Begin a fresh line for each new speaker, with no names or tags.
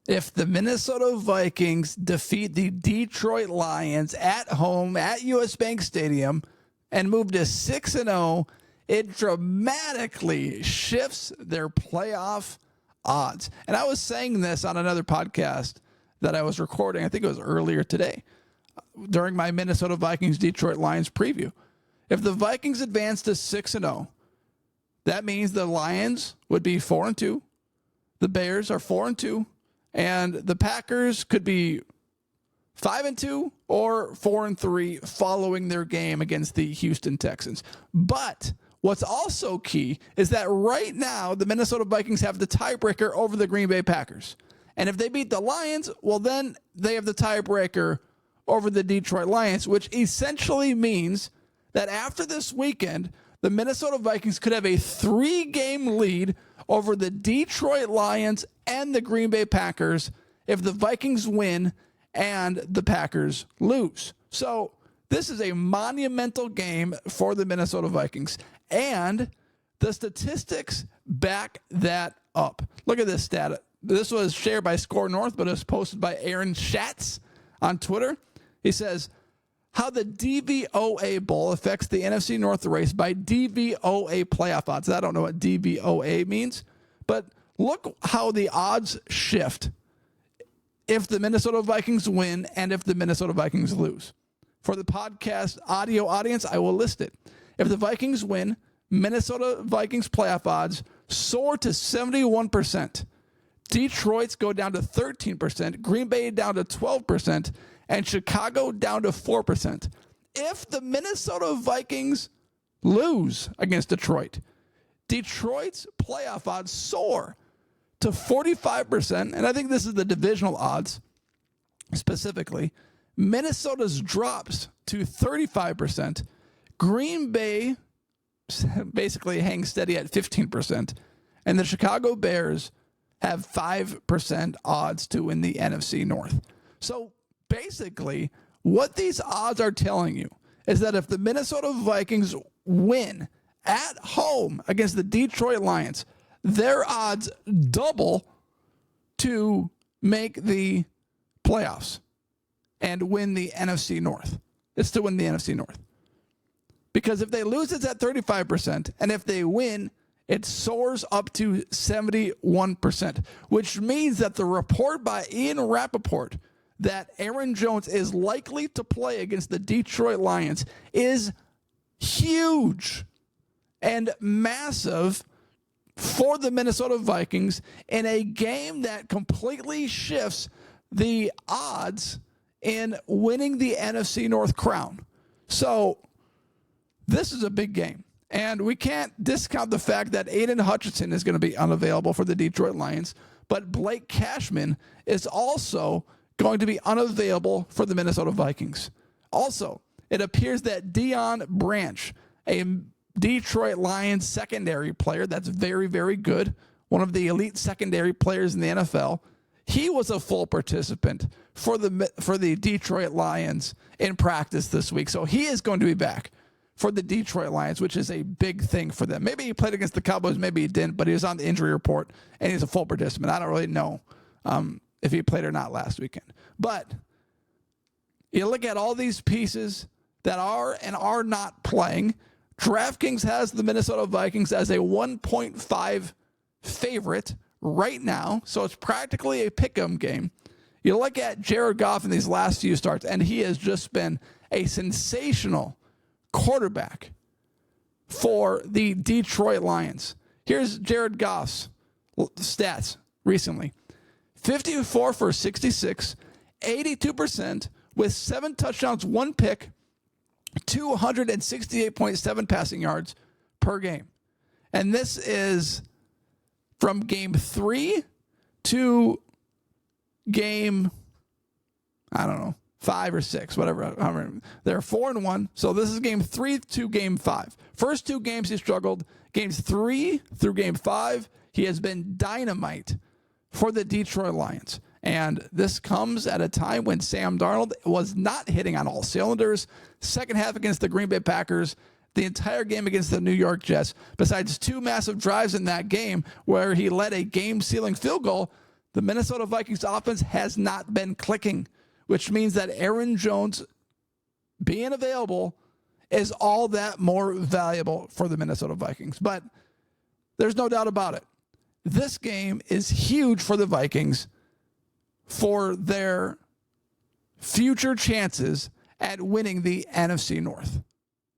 If the Minnesota Vikings defeat the Detroit Lions at home at US Bank Stadium and move to 6-0, it dramatically shifts their playoff odds. And I was saying this on another podcast that I was recording, I think it was earlier today, during my Minnesota Vikings Detroit Lions preview. If the Vikings advance to 6-0, that means the Lions would be 4-2, the Bears are 4-2, and the Packers could be 5-2 or 4-3 following their game against the Houston Texans. But what's also key is that right now the Minnesota Vikings have the tiebreaker over the Green Bay Packers. And if they beat the Lions, well, then they have the tiebreaker over the Detroit Lions, which essentially means that after this weekend, the Minnesota Vikings could have a 3-game lead over the Detroit Lions and the Green Bay Packers if the Vikings win and the Packers lose. So this is a monumental game for the Minnesota Vikings, and the statistics back that up. Look at this stat. This was shared by Score North, but it was posted by Aaron Schatz on Twitter. He says, how the DVOA Bowl affects the NFC North race by DVOA playoff odds. I don't know what DVOA means, but look how the odds shift if the Minnesota Vikings win and if the Minnesota Vikings lose. For the podcast audio audience, I will list it. If the Vikings win, Minnesota Vikings playoff odds soar to 71%. Detroit's go down to 13%, Green Bay down to 12%, and Chicago down to 4%. If the Minnesota Vikings lose against Detroit, Detroit's playoff odds soar to 45%, and I think this is the divisional odds specifically. Minnesota's drops to 35%. Green Bay basically hangs steady at 15%, and the Chicago Bears have 5% odds to win the NFC North. So basically, what these odds are telling you is that if the Minnesota Vikings win at home against the Detroit Lions, their odds double to make the playoffs and win the NFC North. It's to win the NFC North. Because if they lose, it's at 35%, and if they win, it soars up to 71%, which means that the report by Ian Rappaport that Aaron Jones is likely to play against the Detroit Lions is huge and massive for the Minnesota Vikings in a game that completely shifts the odds in winning the NFC North crown. So this is a big game. And we can't discount the fact that Aiden Hutchinson is going to be unavailable for the Detroit Lions, but Blake Cashman is also going to be unavailable for the Minnesota Vikings. Also, it appears that Deion Branch, a Detroit Lions secondary player that's very, very good, one of the elite secondary players in the NFL, he was a full participant for the Detroit Lions in practice this week. So he is going to be back for the Detroit Lions, which is a big thing for them. Maybe he played against the Cowboys, maybe he didn't, but he was on the injury report, and he's a full participant. I don't really know if he played or not last weekend. But you look at all these pieces that are and are not playing. DraftKings has the Minnesota Vikings as a 1.5 favorite right now, so it's practically a pick'em game. You look at Jared Goff in these last few starts, and he has just been a sensational quarterback for the Detroit Lions. Here's Jared Goff's stats recently. 54 for 66, 82% with 7 touchdowns, 1 pick, 268.7 passing yards per game. And this is from game 3 to game, I don't know, 5 or 6, whatever. They're 4-1. So this is game 3 to game 5. First 2 games he struggled. Games 3 through game 5, he has been dynamite for the Detroit Lions. And this comes at a time when Sam Darnold was not hitting on all cylinders. Second half against the Green Bay Packers, the entire game against the New York Jets, besides 2 massive drives in that game where he led a game-sealing field goal, The Minnesota Vikings offense has not been clicking, which means that Aaron Jones being available is all that more valuable for the Minnesota Vikings. But there's no doubt about it. This game is huge for the Vikings for their future chances at winning the NFC North.